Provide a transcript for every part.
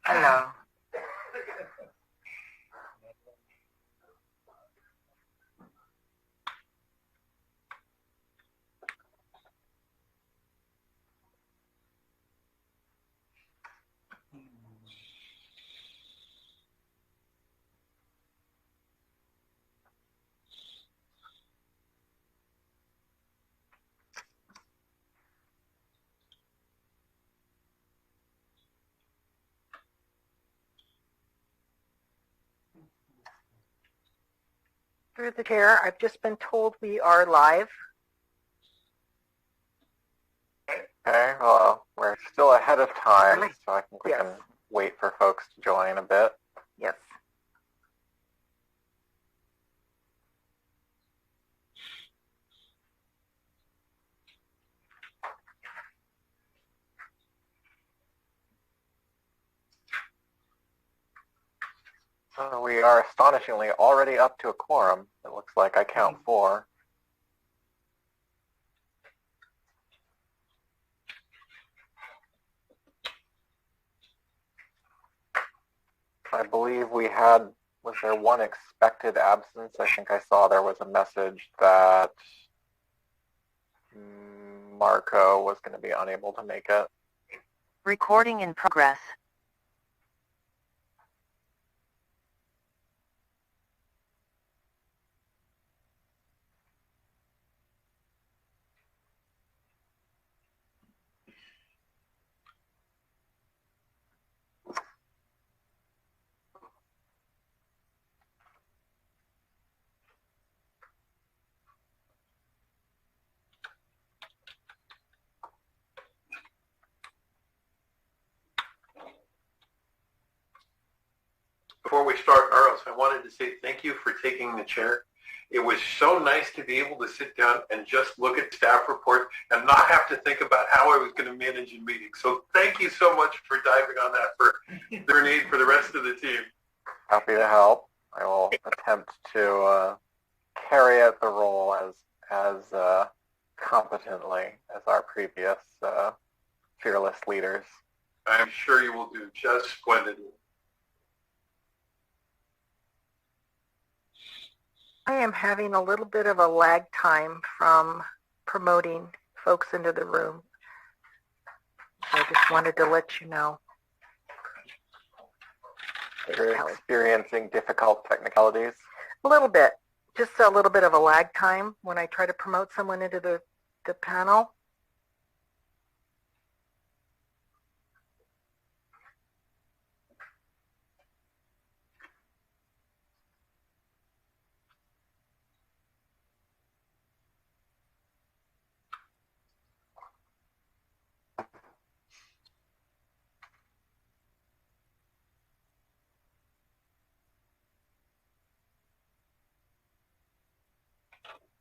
Hello. Through the chair, I've just been told we are live. Okay, well, we're still ahead of time, so I think we can wait for folks to join a bit. Yes. So we are astonishingly already up to a quorum. It looks like I count 4. I believe we had, was there one expected absence? I think I saw there was a message that Marco was going to be unable to make it. Recording in progress. Before we start, Aros, I wanted to say thank you for taking the chair. It was so nice to be able to sit down and just look at staff reports and not have to think about how I was going to manage a meeting. So thank you so much for diving on that for their need for the rest of the team. Happy to help. I will attempt to carry out the role as competently as our previous fearless leaders. I'm sure you will do just splendidly. I am having a little bit of a lag time from promoting folks into the room. So I just wanted to let you know. You're experiencing difficult technicalities? A little bit. Just a little bit of a lag time when I try to promote someone into the panel.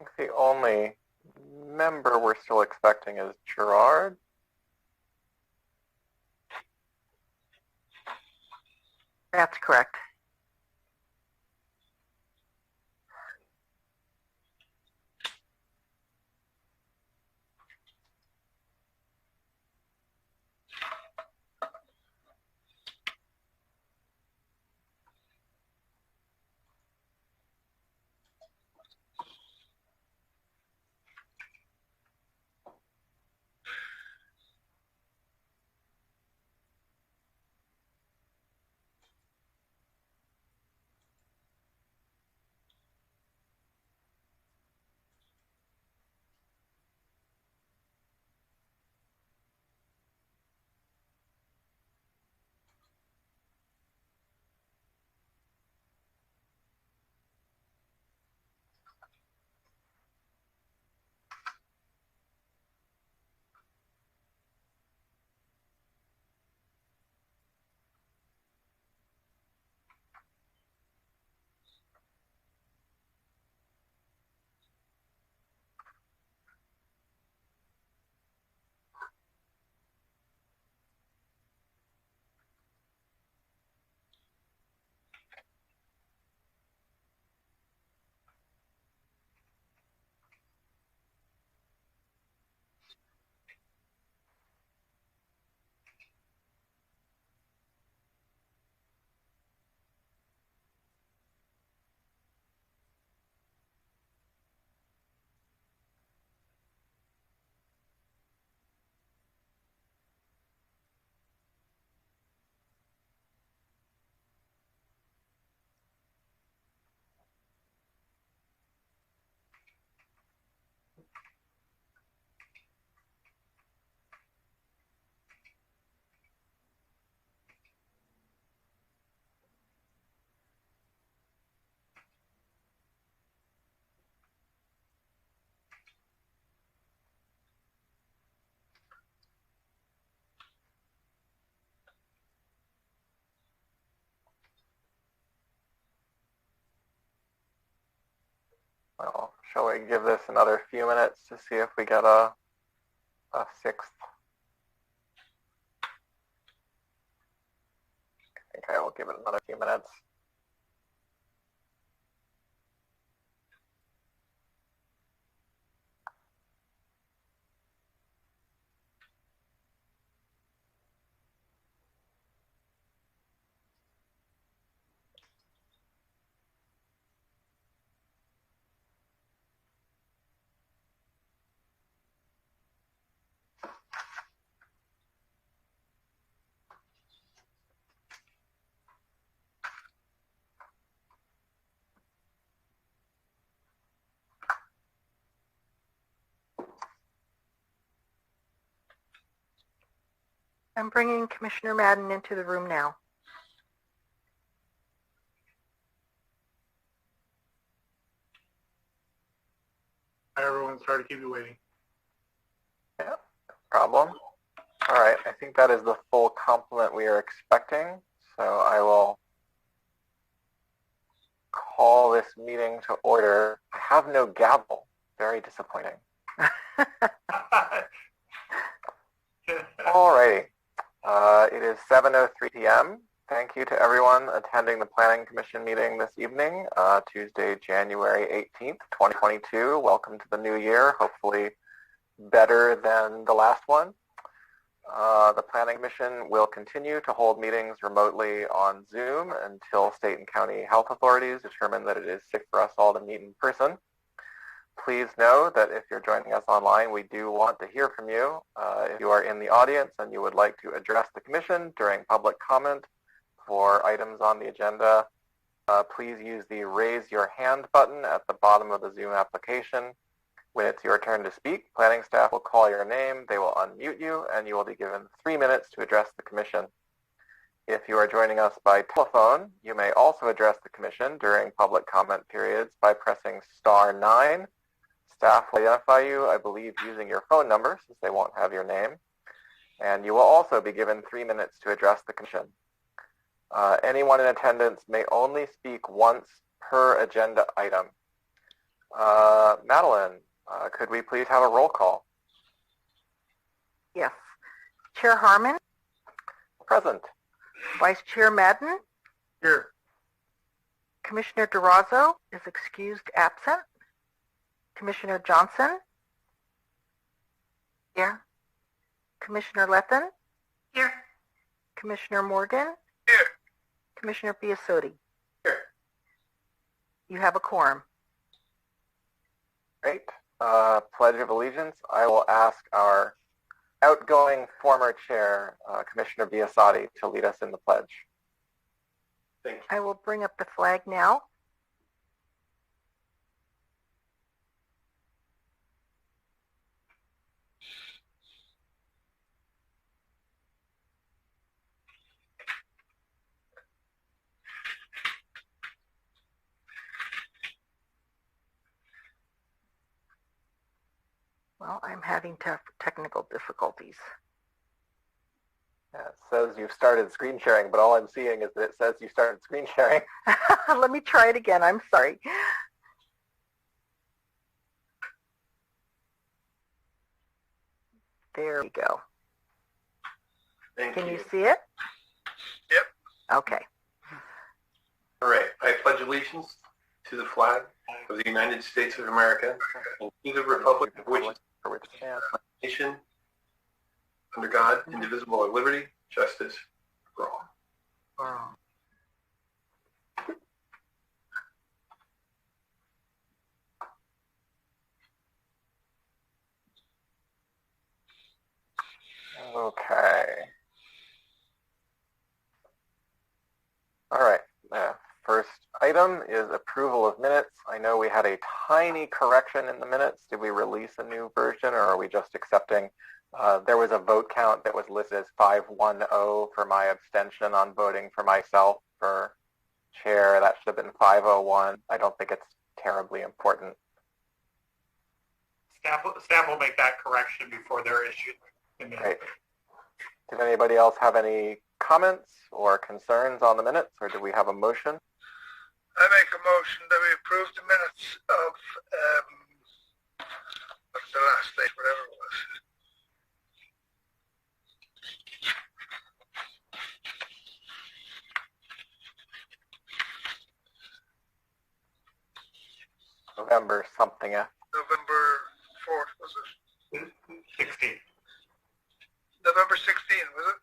I think the only member we're still expecting is Gerard. That's correct. Shall we give this another few minutes to see if we get a sixth? I think I will give it another few minutes. I'm bringing Commissioner Madden into the room now. Hi, everyone. Sorry to keep you waiting. Yeah, no problem. All right, I think that is the full complement we are expecting. So I will call this meeting to order. I have no gavel. Very disappointing. All righty. It is 7:03 p.m. Thank you to everyone attending the Planning Commission meeting this evening, Tuesday, January 18th, 2022. Welcome to the new year, hopefully better than the last one. The Planning Commission will continue to hold meetings remotely on Zoom until state and county health authorities determine that it is safe for us all to meet in person. Please know that if you're joining us online, we do want to hear from you. If you are in the audience and you would like to address the Commission during public comment for items on the agenda, please use the Raise Your Hand button at the bottom of the Zoom application. When it's your turn to speak, planning staff will call your name, they will unmute you, and you will be given 3 minutes to address the Commission. If you are joining us by telephone, you may also address the Commission during public comment periods by pressing *9. Staff will identify you, I believe, using your phone number, since they won't have your name. And you will also be given 3 minutes to address the Commission. Anyone in attendance may only speak once per agenda item. Madeline, could we please have a roll call? Yes. Chair Harmon? Present. Vice Chair Madden? Here. Commissioner Durazo is excused absent. Commissioner Johnson? Here. Commissioner Lethen? Here. Commissioner Morgan? Here. Commissioner Biasotti? Here. You have a quorum. Great. Pledge of Allegiance. I will ask our outgoing former chair, Commissioner Biasotti, to lead us in the pledge. Thank you. I will bring up the flag now. Well, I'm having technical difficulties. Yeah, it says you've started screen sharing, but all I'm seeing is that it says you started screen sharing. Let me try it again. I'm sorry. There we go. Thank Can you. you see it? Yep. Okay. All right. I pledge allegiance to the flag of the United States of America and to the republic of which is For which stands. a nation under God, indivisible, with liberty, justice for all. Okay. All right. First item is approval of minutes. I know we had a tiny correction in the minutes. Did we release a new version, or are we just accepting? There was a vote count that was listed as 510 for my abstention on voting for myself for chair. That should have been 501. I don't think it's terribly important. Staff will make that correction before they're issued. Great. Did anybody else have any comments or concerns on the minutes, or do we have a motion? I make a motion that we approve the minutes of the last day, whatever it was. November something. November 4th, was it? 16. November 16th, was it?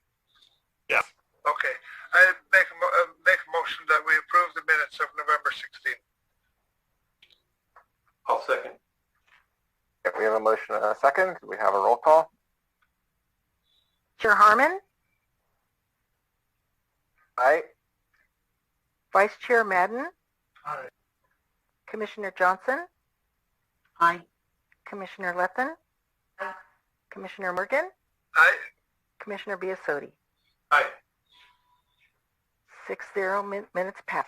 Yes. Okay. I make a motion that we approve the minutes of November 16th. I'll second. Okay, we have a motion and a second. Could we have a roll call? Chair Harmon, Aye. Vice Chair Madden, Aye. Commissioner Johnson, Aye. Commissioner Lethen, Commissioner Morgan, Aye. Commissioner Biasotti. Aye. 6-0 minutes pass.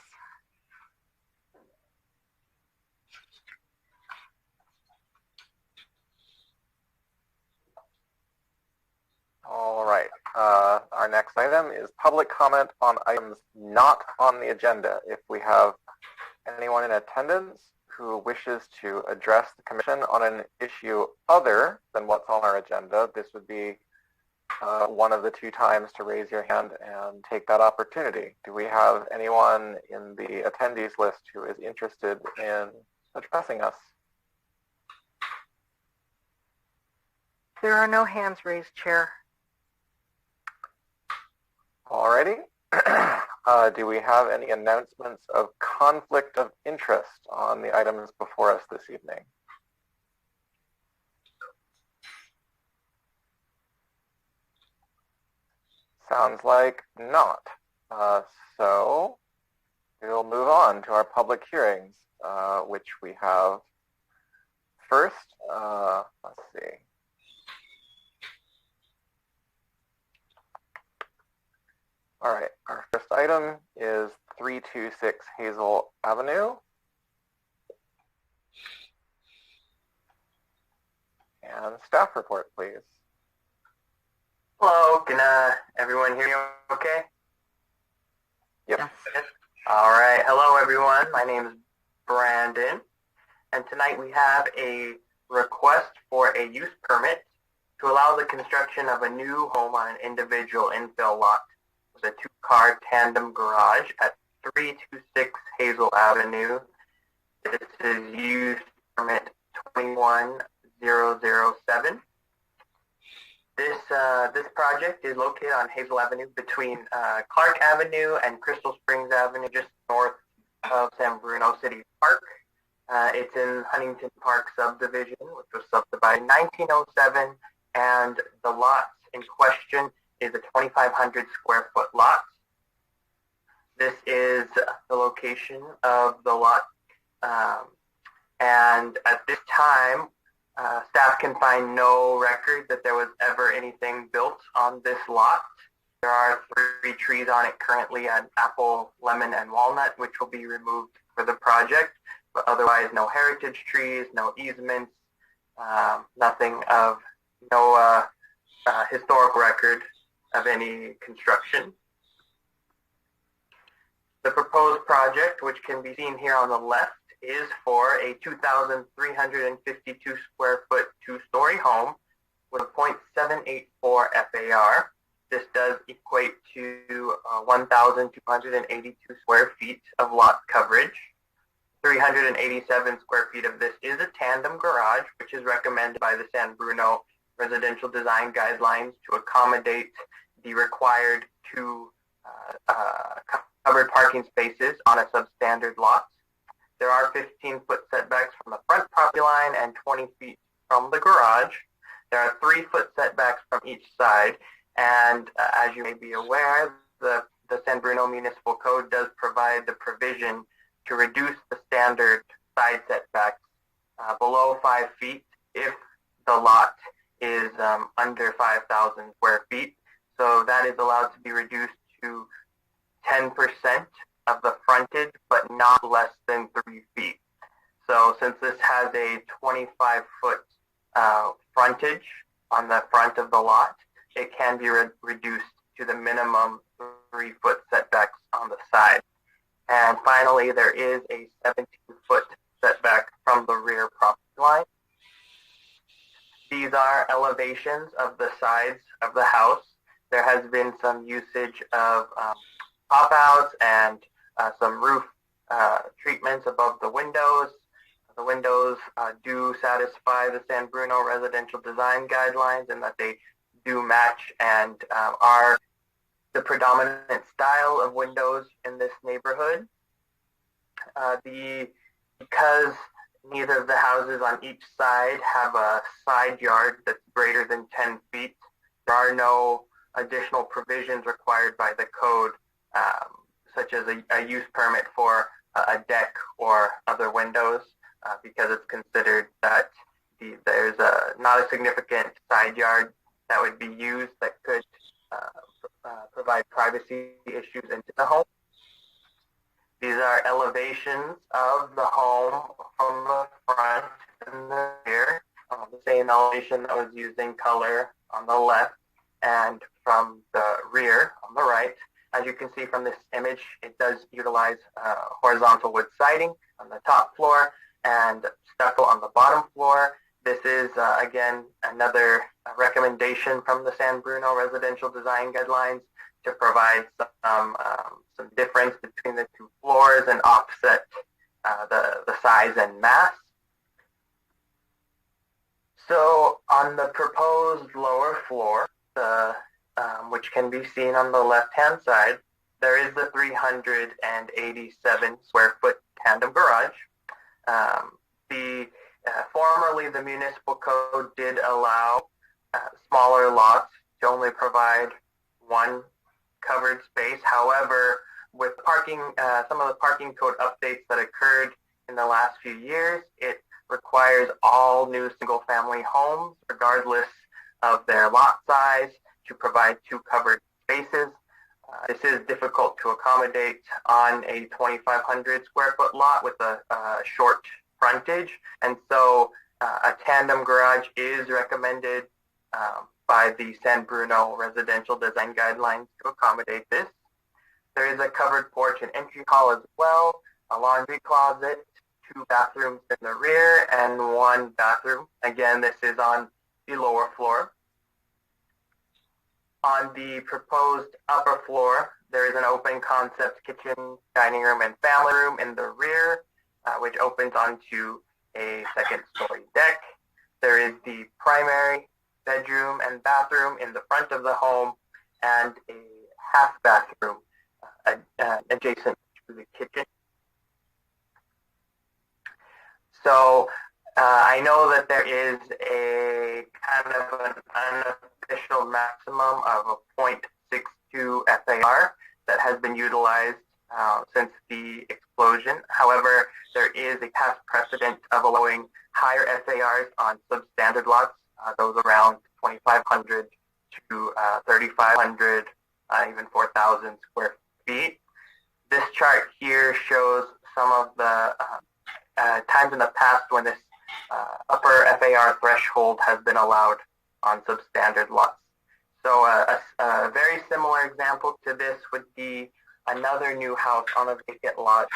All right. Our next item is public comment on items not on the agenda. If we have anyone in attendance who wishes to address the commission on an issue other than what's on our agenda, this would be one of the two times to raise your hand and take that opportunity. Do we have anyone in the attendees list who is interested in addressing us? There are no hands raised, Chair. Alrighty. Do we have any announcements of conflict of interest on the items before us this evening? Sounds like not. So we'll move on to our public hearings, which we have first. Let's see. All right, our first item is 326 Hazel Avenue. And staff report, please. Hello, can everyone hear me okay? Yep. Yes. All right, hello everyone. My name is Brandon, and tonight we have a request for a use permit to allow the construction of a new home on an individual infill lot with a two-car tandem garage at 326 Hazel Avenue. This is use permit 21007. This project is located on Hazel Avenue between Clark Avenue and Crystal Springs Avenue, just north of San Bruno City Park. It's in Huntington Park subdivision, which was subdivided in 1907, and the lot in question is a 2,500 square foot lot. This is the location of the lot, and at this time, staff can find no record that there was ever anything built on this lot. There are 3 trees on it currently, an apple, lemon, and walnut, which will be removed for the project, but otherwise no heritage trees, no easements, nothing of no historic record of any construction. The proposed project, which can be seen here on the left, is for a 2,352 square foot 2-story home with a .784 FAR. This does equate to 1,282 square feet of lot coverage. 387 square feet of this is a tandem garage, which is recommended by the San Bruno Residential Design Guidelines to accommodate the required 2 covered parking spaces on a substandard lot. There are 15-foot setbacks from the front property line and 20 feet from the garage. There are 3-foot setbacks from each side, and as you may be aware, the San Bruno Municipal Code does provide the provision to reduce the standard side setbacks below 5 feet if the lot is under 5,000 square feet. So that is allowed to be reduced to 10% of the frontage, but not less than 3 feet. So since this has a 25-foot frontage on the front of the lot, it can be reduced to the minimum 3-foot setbacks on the side. And finally, there is a 17-foot setback from the rear property line. these are elevations of the sides of the house. There has been some usage of pop-outs and some roof treatments above the windows. The windows do satisfy the San Bruno residential design guidelines in that they do match and are the predominant style of windows in this neighborhood. Because neither of the houses on each side have a side yard that's greater than 10 feet, there are no additional provisions required by the code, such as a use permit for a deck or other windows, because it's considered that there's not a significant side yard that would be used that could provide privacy issues into the home. These are elevations of the home from the front and the rear. The same elevation that was used in color on the left and from the rear on the right. As you can see from this image, it does utilize horizontal wood siding on the top floor and stucco on the bottom floor. This is, again, another recommendation from the San Bruno Residential Design Guidelines to provide some difference between the two floors and offset the size and mass. So on the proposed lower floor, which can be seen on the left-hand side, there is the 387 square foot tandem garage. Formerly, the municipal code did allow smaller lots to only provide one covered space. However, with parking, some of the parking code updates that occurred in the last few years, it requires all new single-family homes, regardless of their lot size, to provide two covered spaces. This is difficult to accommodate on a 2,500 square foot lot with a short frontage, and so a tandem garage is recommended by the San Bruno Residential Design Guidelines to accommodate this. There is a covered porch and entry hall as well, a laundry closet, 2 bathrooms in the rear, and 1 bathroom. Again, this is on the lower floor. On the proposed upper floor, there is an open concept kitchen, dining room, and family room in the rear, which opens onto a second-story deck. There is the primary bedroom and bathroom in the front of the home, and a half bathroom adjacent to the kitchen. So I know that there is a kind of an unofficial maximum of a 0.62 FAR that has been utilized since the explosion. However, there is a past precedent of allowing higher FARs on substandard lots, those around 2,500 to 3,500, even 4,000 square feet. This chart here shows some of the times in the past when this upper FAR threshold has been allowed on substandard lots. So a very similar example to this would be another new house on a vacant lot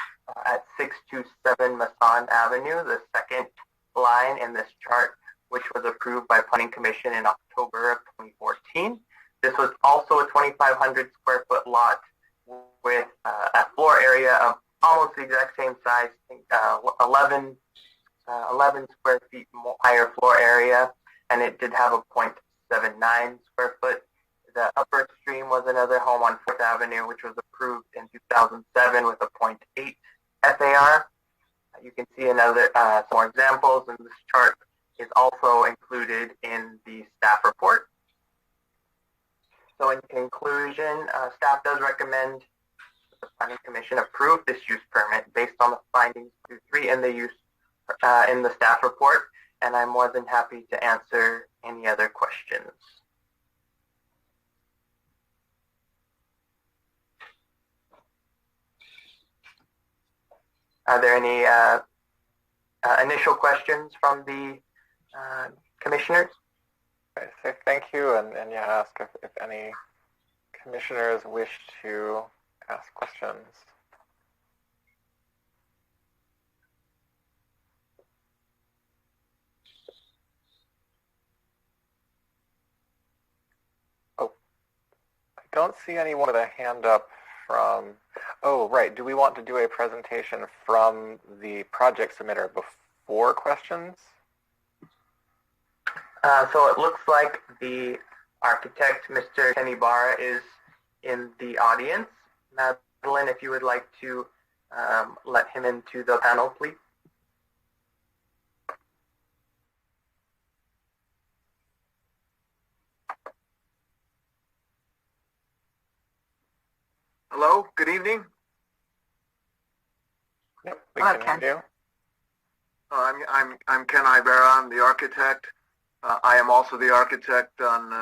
at 627 Masson Avenue, the second line in this chart, which was approved by Planning Commission in October of 2014. This was also a 2,500 square foot lot with a floor area of almost the exact same size, 11 square feet more higher floor area, and it did have a 0.79 square foot. The upper extreme was another home on 4th Avenue, which was approved in 2007 with a 0.8 FAR. You can see another some more examples, and this chart is also included in the staff report. So in conclusion, staff does recommend the Planning Commission approve this use permit based on the findings 2-3 in the staff report, and I'm more than happy to answer any other questions. Are there any initial questions from the commissioners? I say thank you, and ask if any commissioners wish to ask questions. don't see anyone with a hand up from, oh, right. Do we want to do a presentation from the project submitter before questions? So it looks like the architect, Mr. Kenny Barra, is in the audience. Madeline, if you would like to let him into the panel, please. Hello, good evening. Yep, we can hear you. I'm Ken Ibera. I'm the architect. I am also the architect on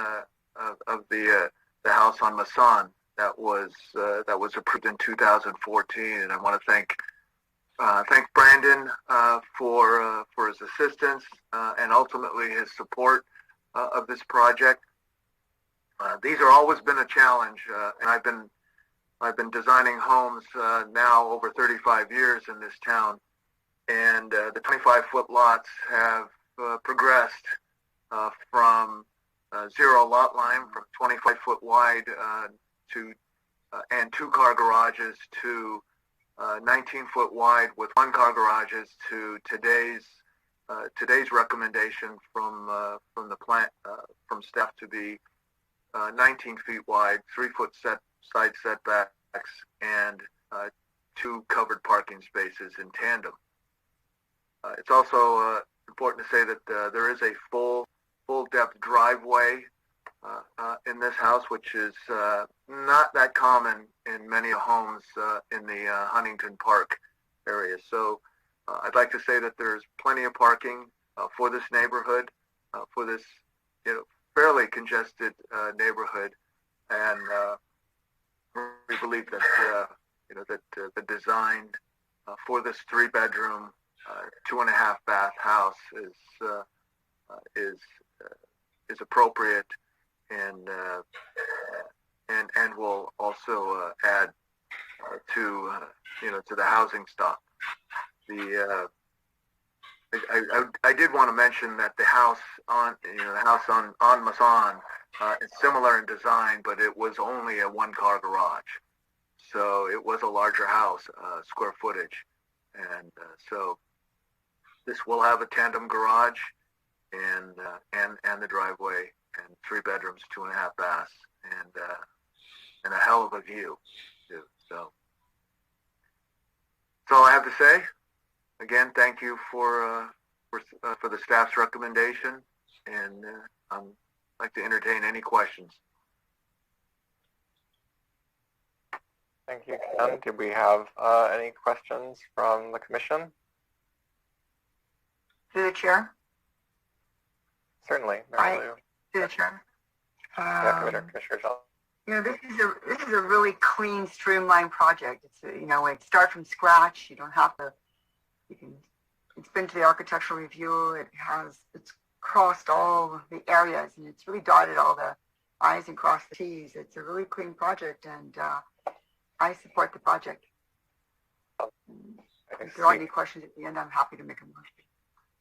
of the house on Masson that was approved in 2014, and I want to thank Brandon for his assistance and ultimately his support of this project. These have always been a challenge, and I've been designing homes now over 35 years in this town, and the 25-foot lots have progressed from zero lot line, from 25 foot wide to and 2-car garages to 19 foot wide with 1-car garages to today's recommendation from the plant from staff to be 19 feet wide, 3-foot side setbacks, and 2 covered parking spaces in tandem. It's also important to say that there is a full depth driveway in this house, which is not that common in many homes in the Huntington Park area. So I'd like to say that there's plenty of parking for this neighborhood, for this fairly congested neighborhood, and we believe that the design for this 3-bedroom, 2.5 bath house is appropriate and will also add to the housing stock. I did want to mention that the house on Masson is similar in design, but it was only a 1-car garage, so it was a larger house square footage, and so this will have a tandem garage and the driveway and 3 bedrooms, 2.5 baths, and a hell of a view too. So that's all I have to say. Again, thank you for the staff's recommendation, and I'd like to entertain any questions. Thank you, Ken. Did we have any questions from the commission? Through the chair. Certainly, Mary Lou. Through the chair. Yeah, Commissioner John. This is a really clean, streamlined project. It's it start from scratch. You don't have to. It's been to the architectural review. It's crossed all the areas, and it's really dotted all the I's and crossed the T's. It's a really clean project, and I support the project. If there are any questions at the end, I'm happy to make a motion.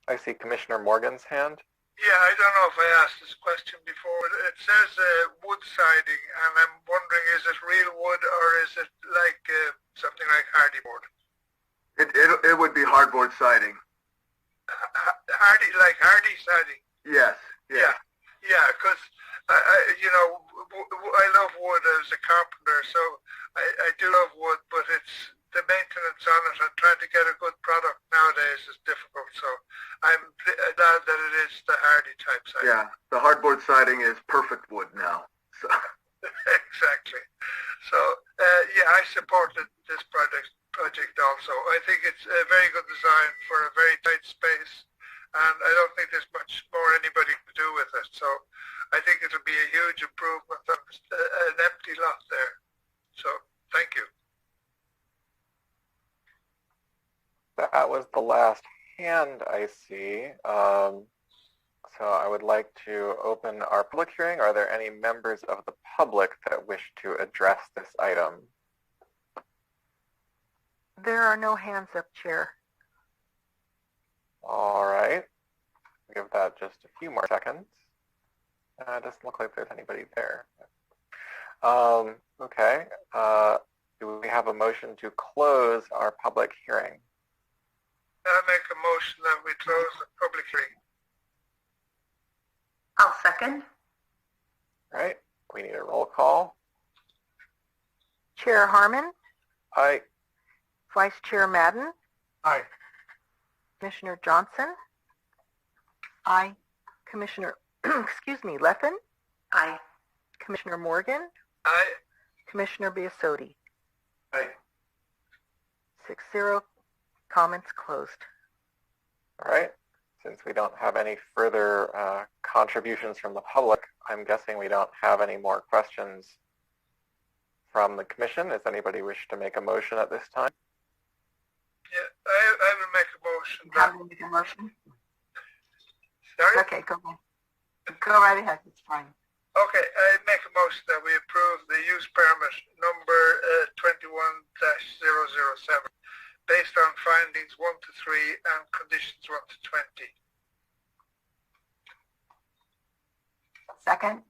I see Commissioner Morgan's hand. Yeah, I don't know if I asked this question before. It says wood siding, and I'm wondering, is it real wood or is it like something like hardy board? It would be hardboard siding. Hardy siding. Yes. Yeah. Because I love wood as a carpenter, so I do love wood, but it's the maintenance on it and trying to get a good product nowadays is difficult. So I'm glad that it is the hardy type siding. Yeah, the hardboard siding is perfect wood now. So exactly. So I supported this project also. I think it's a very good design for a very tight space, and I don't think there's much more anybody can do with it. So I think it'll be a huge improvement on an empty lot there. So thank you. That was the last hand I see. So I would like to open our public hearing. Are there any members of the public that wish to address this item? There are no hands up, Chair. All right. Give that just a few more seconds. Doesn't look like there's anybody there. Okay. Do we have a motion to close our public hearing? I make a motion that we close the public hearing. I'll second. All right. We need a roll call. Chair Harmon, Aye. Vice Chair Madden, Aye. Commissioner Johnson, Aye. Commissioner, Leffen, Aye. Commissioner Morgan, Aye. Commissioner Biasotti. Aye. 6-0, comments closed. All right. Since we don't have any further contributions from the public, I'm guessing we don't have any more questions from the commission. Does anybody wish to make a motion at this time? Yeah, I will make a motion. How do we make a motion? Sorry? Okay, go ahead. Go right ahead, it's fine. Okay, I make a motion that we approve the use permit number 21-007 based on findings 1 to 3 and conditions 1 to 20. Second?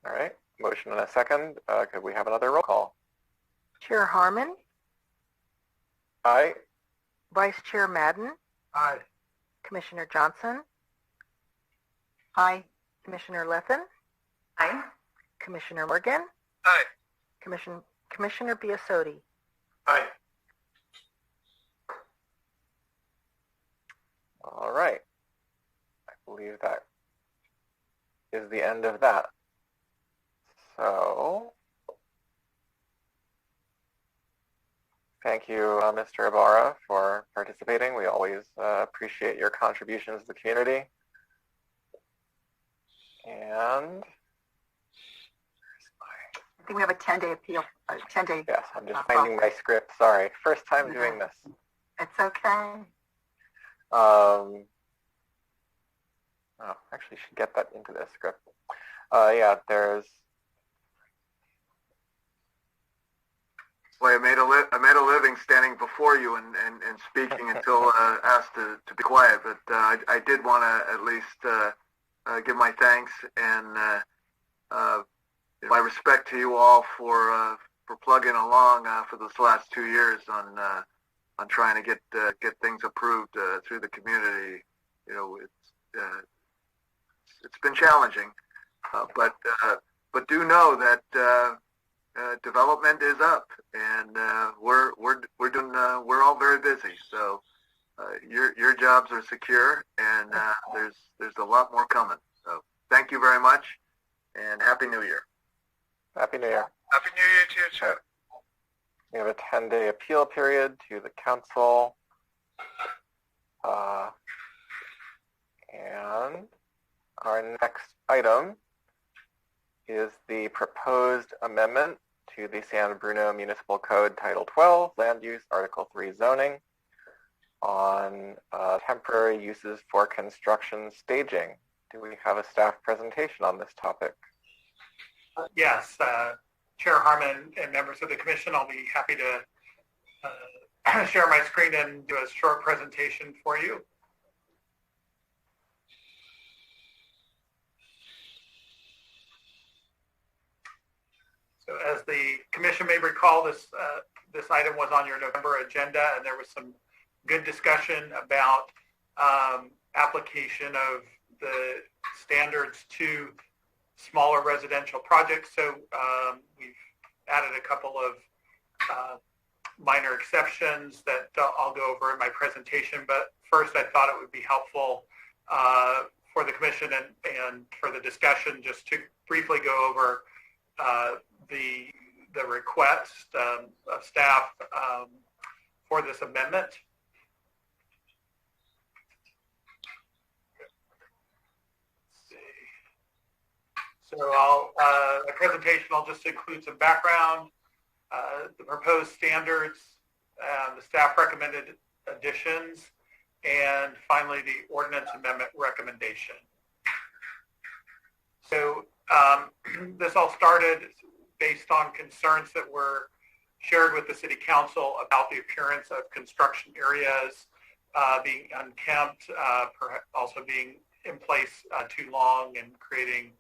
All right. Motion and a second. Could we have another roll call? Chair Harmon, Aye. Vice Chair Madden, Aye. Commissioner Johnson, Aye. Commissioner Leffen, Aye. Commissioner Morgan, Aye. Commissioner Biasotti. Aye. All right. I believe that is the end of that. So, thank you, Mr. Ibarra, for participating. We always appreciate your contributions to the community. And I think we have a 10-day appeal, 10-day. yes, I'm just finding my script. Sorry, first time doing this. It's okay. Oh, actually, should get that into the script. Yeah, there's. Well, I made a living standing before you and speaking until asked to be quiet. But I did want to at least give my thanks and my respect to you all for plugging along for this last 2 years on trying to get things approved through the community. You know, it's been challenging, but do know that development is up, and we're all very busy. So your jobs are secure, and there's a lot more coming. So thank you very much, and Happy New Year. Happy New Year. Happy New Year to you, too. We have a 10-day appeal period to the council. And our next item is the proposed amendment to the San Bruno Municipal Code Title 12, Land Use, Article 3 Zoning, on temporary uses for construction staging. Do we have a staff presentation on this topic? Yes, Chair Harmon and members of the commission, I'll be happy to share my screen and do a short presentation for you. So as the commission may recall, this item was on your November agenda, and there was some good discussion about application of the standards to smaller residential projects. So we've added a couple of minor exceptions that I'll go over in my presentation. But first, I thought it would be helpful for the commission and for the discussion just to briefly go over the request of staff for this amendment. So the presentation, I'll just include some background, the proposed standards, the staff recommended additions, and finally the ordinance amendment recommendation. So this all started based on concerns that were shared with the City Council about the appearance of construction areas being unkempt, also being in place too long and creating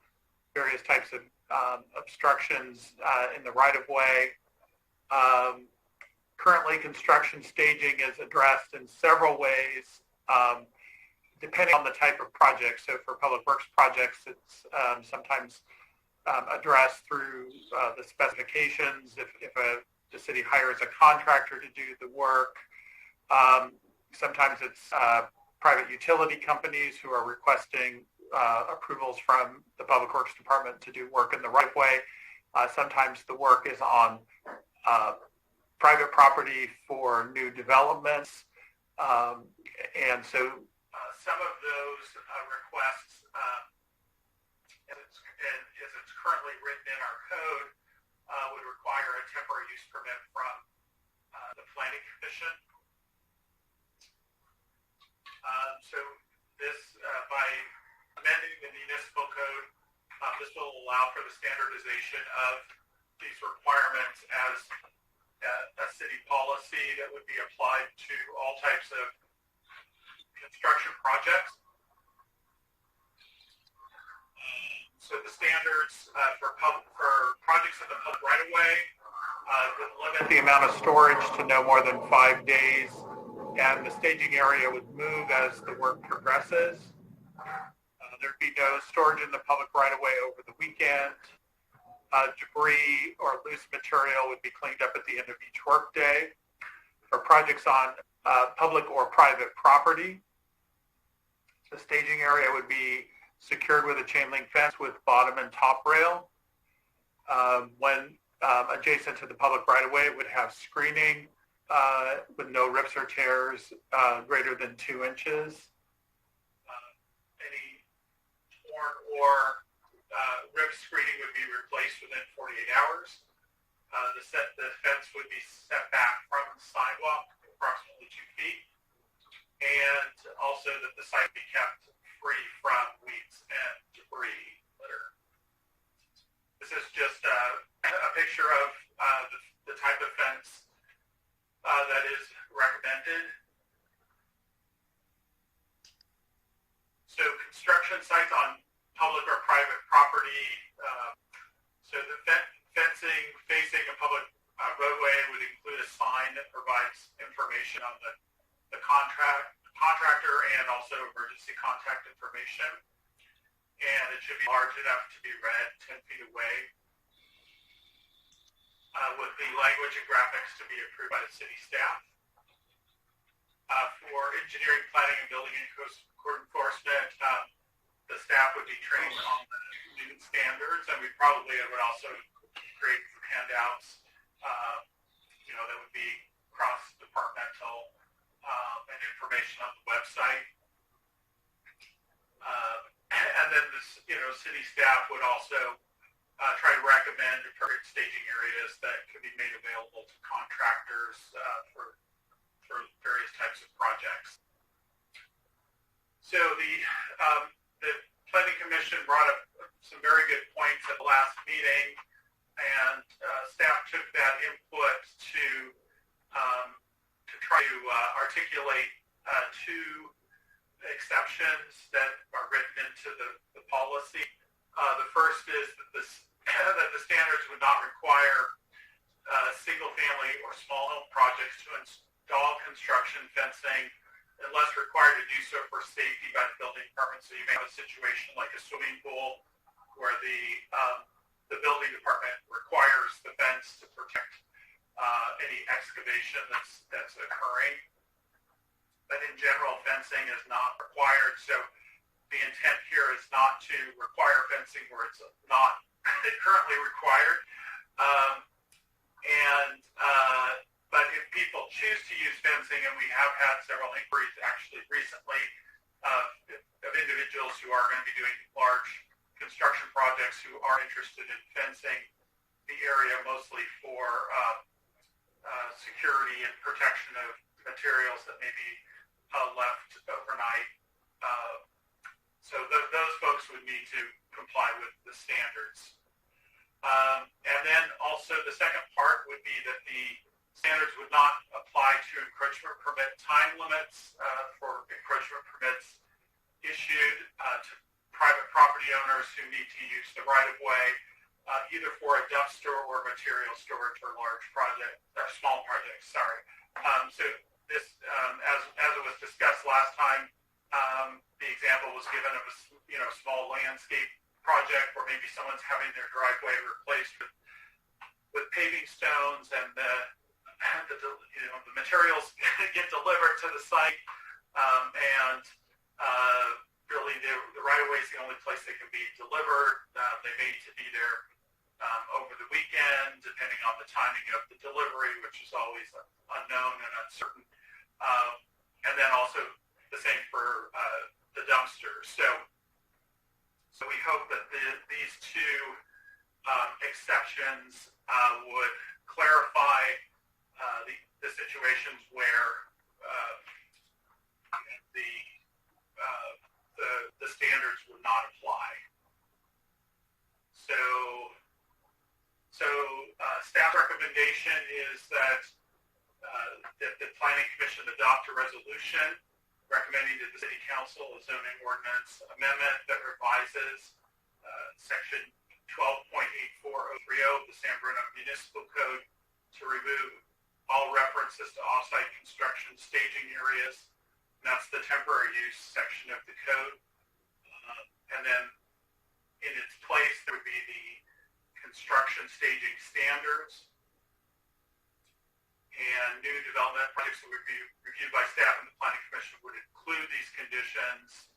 various types of obstructions in the right-of-way. Currently, construction staging is addressed in several ways, depending on the type of project. So for public works projects, it's sometimes addressed through the specifications. If the city hires a contractor to do the work, sometimes it's private utility companies who are requesting approvals from the Public Works Department to do work in the right way. Sometimes the work is on private property for new developments. And so some of those requests, as it's currently written in our code, would require a temporary use permit from the Planning Commission. So this, by amending the municipal code, this will allow for the standardization of these requirements as a city policy that would be applied to all types of construction projects. So the standards for projects in the public right-of-way would limit the amount of storage to no more than 5 days, and the staging area would move as the work progresses. There'd be no storage in the public right-of-way over the weekend. Debris or loose material would be cleaned up at the end of each workday. For projects on public or private property, the staging area would be secured with a chain link fence with bottom and top rail. When adjacent to the public right-of-way, it would have screening with no rips or tears greater than 2 inches. Any torn or rip screening would be replaced within 48 hours. The fence would be set back from the sidewalk approximately 2 feet, and also that the site be kept free from weeds and debris litter. This is just a picture of the type of fence that is recommended. So construction sites on public or private property, so the fencing facing a public roadway would include a sign that provides information on the contractor and also emergency contact information. And it should be large enough to be read 10 feet away, with the language and graphics to be approved by the city staff. For engineering, planning, and building and code enforcement, the staff would be trained on the new standards, and we probably would also create some handouts, that would be cross-departmental and information on the website. And then this, city staff would also try to recommend appropriate staging areas that could be made available to contractors for various types of projects. So the Planning Commission brought up some very good points at the last meeting, and staff took that input to try to articulate 2 exceptions that are written into the policy. The first is that the standards would not require single-family or small home projects to install construction fencing unless required to do so for safety by the building department. So you may have a situation like a swimming pool where the building department requires the fence to protect any excavation that's occurring. But in general, fencing is not required. So the intent here is not to require fencing where it's not currently required. But if people choose to use fencing, and we have had several inquiries actually recently of individuals who are going to be doing large construction projects who are interested in fencing the area mostly for security and protection of materials that may be left overnight. So those folks would need to comply with the standards. And then also the second part would be that the standards would not apply to encroachment permit time limits for encroachment permits issued to private property owners who need to use the right-of-way material storage for large projects, or small projects, sorry. So this, as it was discussed last time, the example was given of a small landscape project where maybe someone's having their driveway replaced with paving stones, and the materials get delivered to the site, and really the right-of-way is the only place they can be delivered. They may need to be there over the weekend, depending on the timing of the delivery, which is always unknown and uncertain. And then also the same for the dumpsters. So we hope that these two exceptions would clarify the situations where the standards would not apply. So staff recommendation is that the Planning Commission adopt a resolution recommending to the City Council a zoning ordinance amendment that revises Section 12.84030 of the San Bruno Municipal Code to remove all references to off-site construction staging areas. And that's the temporary use section of the code. And then in its place, there would be the construction staging standards, and new development projects that would be reviewed by staff and the Planning Commission would include these conditions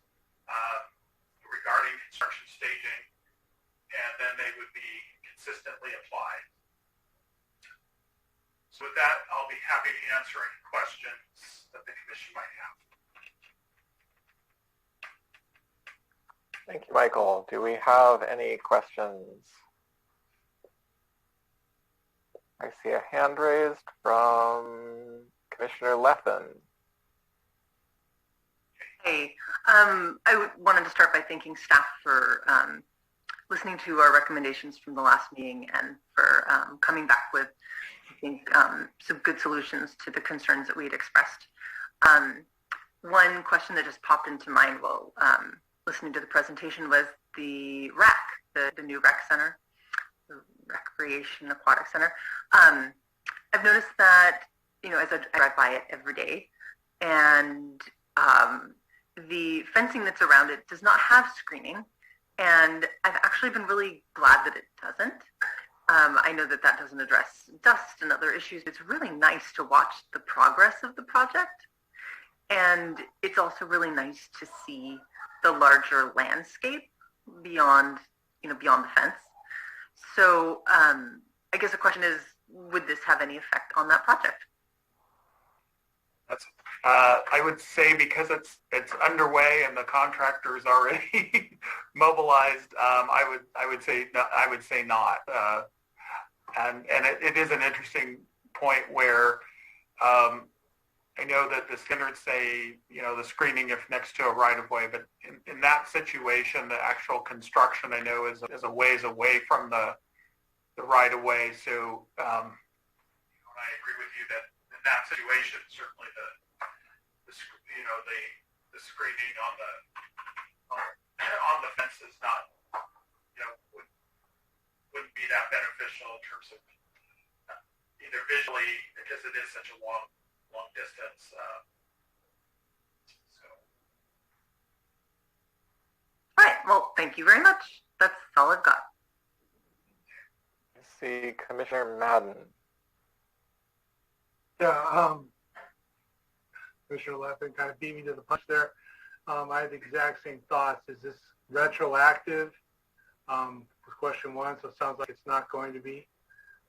regarding construction staging, and then they would be consistently applied. So with that, I'll be happy to answer any questions that the Commission might have. Thank you, Michael. Do we have any questions? I see a hand raised from Commissioner Leffen. Hey, I wanted to start by thanking staff for listening to our recommendations from the last meeting and for coming back with, I think, some good solutions to the concerns that we had expressed. One question that just popped into mind while listening to the presentation was the RAC, the new rec center, the Recreation Aquatic Center. I've noticed that, as I drive by it every day, and the fencing that's around it does not have screening, and I've actually been really glad that it doesn't. I know that doesn't address dust and other issues. It's really nice to watch the progress of the project, and it's also really nice to see the larger landscape beyond the fence. So I guess the question is, would this have any effect on that project? I would say because it's underway and the contractor is already mobilized, I would say not. And it is an interesting point where I know that the standards say the screening if next to a right of way, but in that situation, the actual construction I know is a ways away from the right of way. So I agree with you that in that situation, certainly the screening on the fence is not wouldn't be that beneficial in terms of either visually, because it is such a long distance. All right. Well, thank you very much. That's all I've got. I see Commissioner Madden. Yeah, Commissioner Leffen kind of beat me to the punch there. I had the exact same thoughts. Is this retroactive? Was question one, so it sounds like it's not going to be.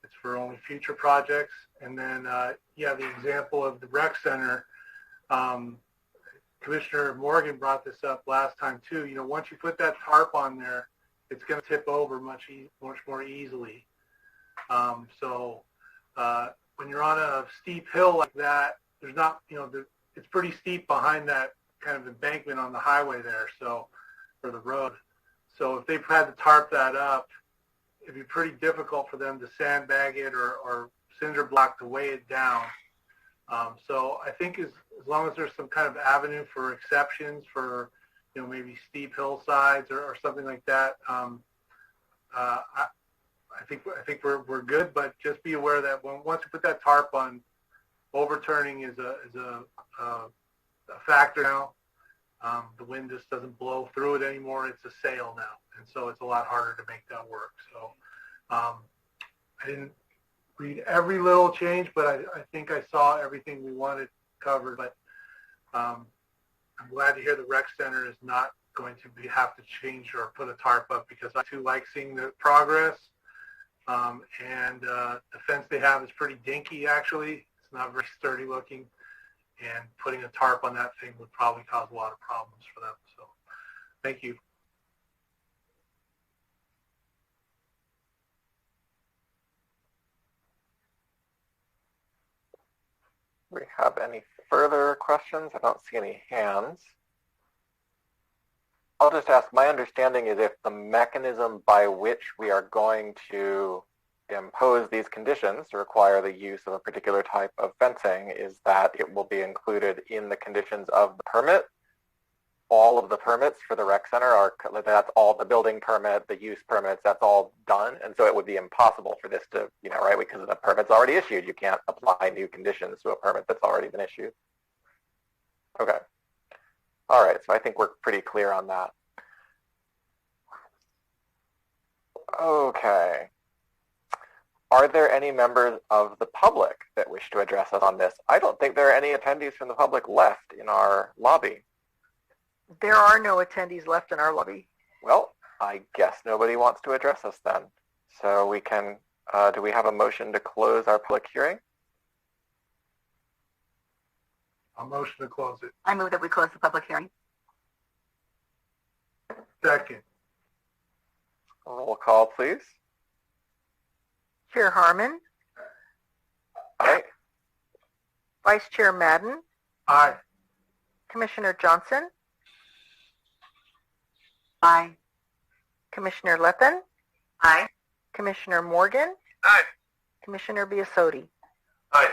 It's for only future projects. And then, the example of the rec center, Commissioner Morgan brought this up last time too. Once you put that tarp on there, it's going to tip over much more easily. So when you're on a steep hill like that, there's not, it's pretty steep behind that kind of embankment on the highway there, so, or the road. So if they've had to tarp that up, it'd be pretty difficult for them to sandbag it or cinder block to weigh it down. So I think as long as there's some kind of avenue for exceptions for, maybe steep hillsides or something like that, I I think we're good, but just be aware that once you put that tarp on, overturning is a factor now. The wind just doesn't blow through it anymore. It's a sail now, and so it's a lot harder to make that work. So I didn't read every little change, but I think I saw everything we wanted covered. But I'm glad to hear the rec center is not going to have to change or put a tarp up, because I too like seeing the progress. And the fence they have is pretty dinky, actually. It's not very sturdy looking, and putting a tarp on that thing would probably cause a lot of problems for them. So thank you. Do we have any further questions? I don't see any hands. I'll just ask, my understanding is if the mechanism by which we are going to impose these conditions to require the use of a particular type of fencing is that it will be included in the conditions of the permit. All of the permits for the rec center are, that's all the building permit, the use permits, that's all done. And so it would be impossible for this to, right, because the permit's already issued. You can't apply new conditions to a permit that's already been issued. Okay. All right, so I think we're pretty clear on that. Okay. Are there any members of the public that wish to address us on this? I don't think there are any attendees from the public left in our lobby. There are no attendees left in our lobby. Well, I guess nobody wants to address us then. So we can, do we have a motion to close our public hearing? I'll motion to close it. I move that we close the public hearing. Second. Roll call, please. Chair Harmon. Aye. Vice Chair Madden. Aye. Commissioner Johnson. Aye. Commissioner Leppin. Aye. Commissioner Morgan. Aye. Commissioner Biasotti. Aye.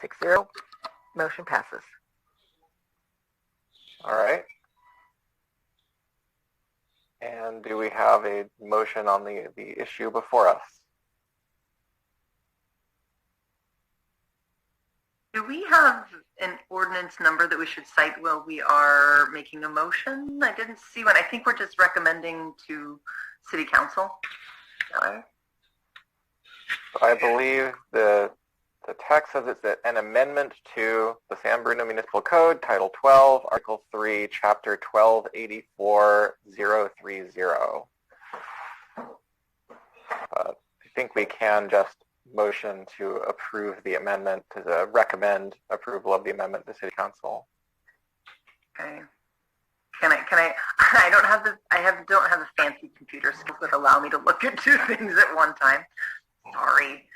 6-0. Motion passes. All right. And do we have a motion on the issue before us? Do we have an ordinance number that we should cite while we are making a motion? I didn't see one. I think we're just recommending to City Council. I believe the text says it's an amendment to the San Bruno Municipal Code, Title 12, Article 3, Chapter 1284030. I think we can just motion to approve the amendment, to recommend approval of the amendment to City Council. Okay. Can I don't have the fancy computer skills that allow me to look at two things at one time. Sorry.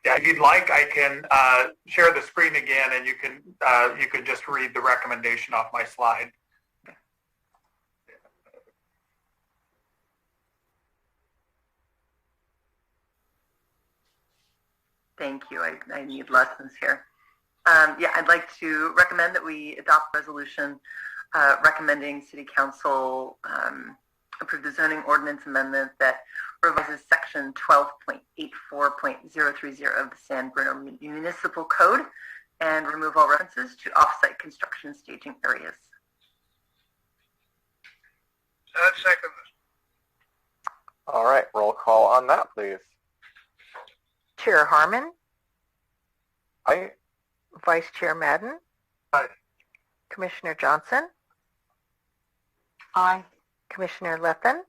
Yeah, if you'd like, I can share the screen again, and you can just read the recommendation off my slide. Thank you. I need lessons here. Yeah, I'd like to recommend that we adopt a resolution recommending City Council approve the zoning ordinance amendment that revises Section 12.84.030 of the San Bruno Municipal Code and remove all references to off-site construction staging areas. Second. All right, roll call on that, please. Chair Harmon. Aye. Vice Chair Madden. Aye. Commissioner Johnson. Aye. Commissioner Leppin.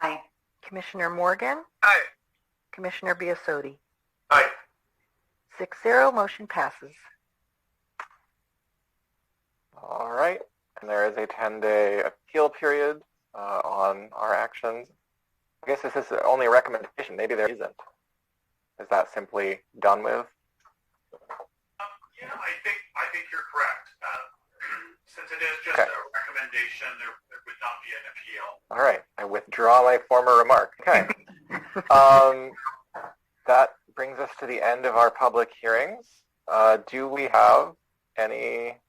Aye. Commissioner Morgan. Aye. Commissioner Biasotti. Aye. 6-0. Motion passes. All right, and there is a 10-day appeal period on our actions. I guess this is only a recommendation. Maybe there isn't. Is that simply done with? Yeah, I think you're correct. Since it is just a recommendation, there would not be an appeal. All right, I withdraw my former remark. Okay. That brings us to the end of our public hearings. Do we have any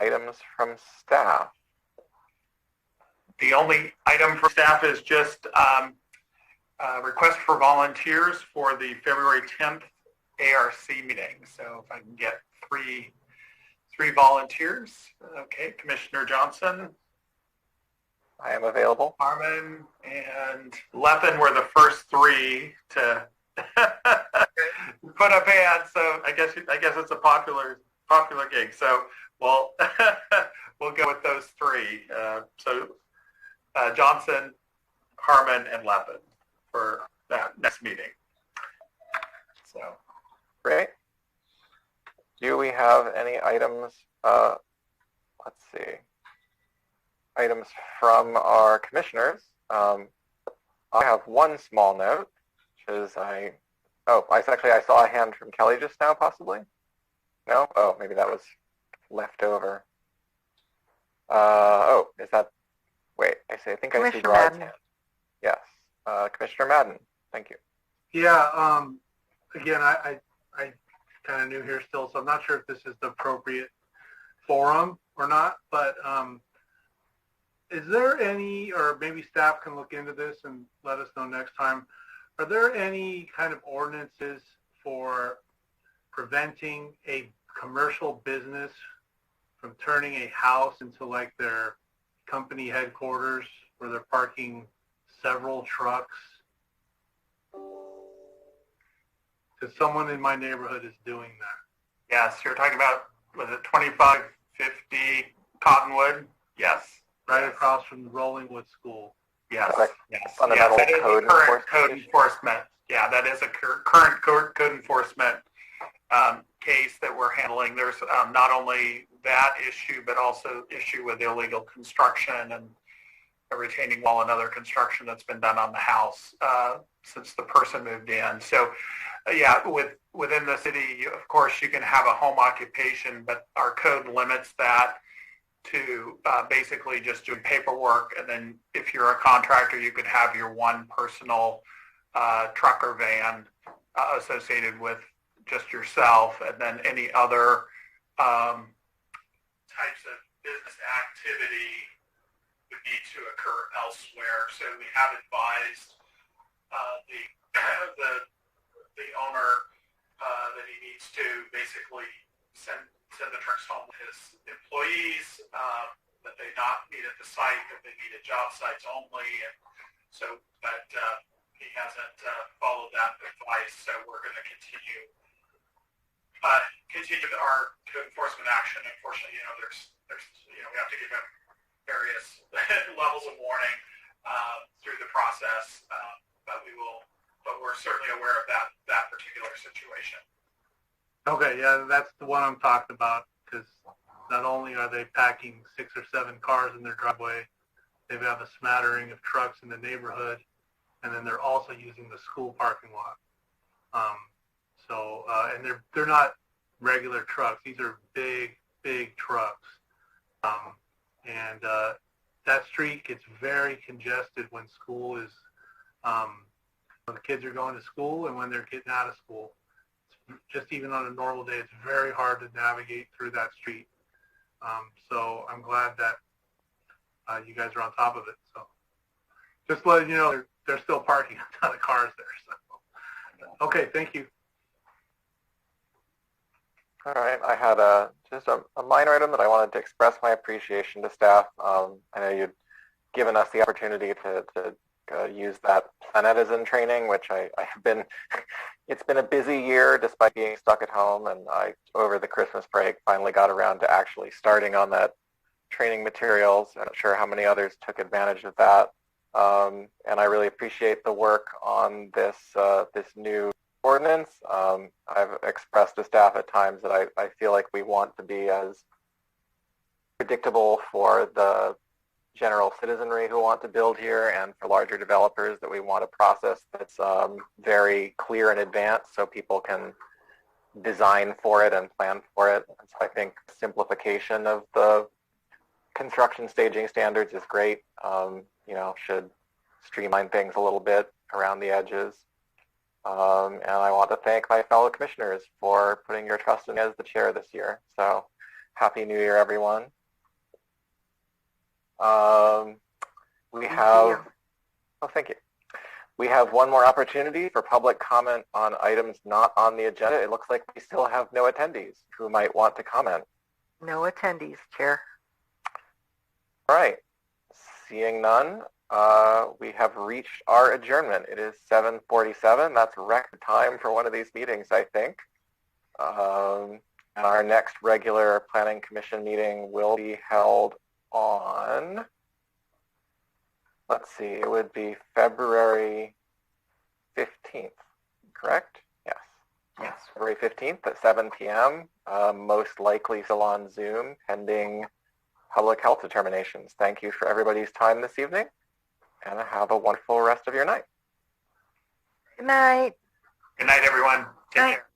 items from staff? The only item for staff is just request for volunteers for the February 10th ARC meeting. So if I can get three volunteers. Okay, Commissioner Johnson. I am available. Harmon and Leppin were the first three to put up hands. So I guess it's a popular gig. So we'll go with those three. Johnson, Harmon, and Leppin for that next meeting. So Great. Do we have any items? Let's see. Items from our commissioners. I have one small note, which is I saw a hand from Kelly just now, possibly. No? Oh, maybe that was left over. Is that? Wait, I think I see Rod's hand. Yes, Commissioner Madden. Thank you. Yeah. Again, I kind of new here still, so I'm not sure if this is the appropriate forum or not, but is there any, or maybe staff can look into this and let us know next time, are there any kind of ordinances for preventing a commercial business from turning a house into like their company headquarters where they're parking several trucks? Because someone in my neighborhood is doing that. yes, you're talking about, was it 2550 Cottonwood? Yes. Right Yes. across from the Rollingwood School. Yes, Like yes. fundamental Yes, that is code a current enforcement code issue? enforcement. Yeah, that is a current code enforcement case that we're handling. There's not only that issue, but also issue with illegal construction and a retaining wall and other construction that's been done on the house since the person moved in. So, yeah, within the city, of course, you can have a home occupation, but our code limits that to basically just doing paperwork, and then if you're a contractor, you could have your one personal truck or van associated with just yourself, and then any other types of business activity would need to occur elsewhere. So we have advised the owner that he needs to basically send the trucks home with his employees, that they not meet at the site, that they meet at job sites only, and so but he hasn't followed that advice. So we're going to continue our code enforcement action. Unfortunately, there's we have to give him various levels of warning through the process, but we're certainly aware of that particular situation. Okay, yeah, that's the one I'm talking about, because not only are they packing 6 or 7 cars in their driveway, they have a smattering of trucks in the neighborhood, and then they're also using the school parking lot. And they're not regular trucks. These are big trucks. That street gets very congested when school is, when the kids are going to school and when they're getting out of school. Just even on a normal day, it's very hard to navigate through that street. So I'm glad that you guys are on top of it. So just letting you know, they're still parking a ton of cars there. So okay, thank you. All right, I had just a minor item that I wanted to express my appreciation to staff. I know you'd given us the opportunity to use that planetizen training, which I have been, it's been a busy year despite being stuck at home, and I, over the Christmas break, finally got around to actually starting on that training materials. I'm not sure how many others took advantage of that. And I really appreciate the work on this new ordinance. I've expressed to staff at times that I feel like we want to be as predictable for the general citizenry who want to build here and for larger developers, that we want a process that's very clear in advance so people can design for it and plan for it. And so I think simplification of the construction staging standards is great. Should streamline things a little bit around the edges. And I want to thank my fellow commissioners for putting your trust in me as the chair this year. So Happy New Year, everyone. We Thank have, you. oh, thank you. We have one more opportunity for public comment on items not on the agenda. It looks like we still have no attendees who might want to comment. No attendees, Chair. All right. Seeing none, we have reached our adjournment. It is 7:47. That's record time for one of these meetings, I think. And our next regular Planning Commission meeting will be held on, let's see, it would be February 15th, correct? Yes. Yes. February 15th at 7 p.m., most likely still on Zoom, pending public health determinations. Thank you for everybody's time this evening, and have a wonderful rest of your night. Good night. Good night, everyone. Take Night. care.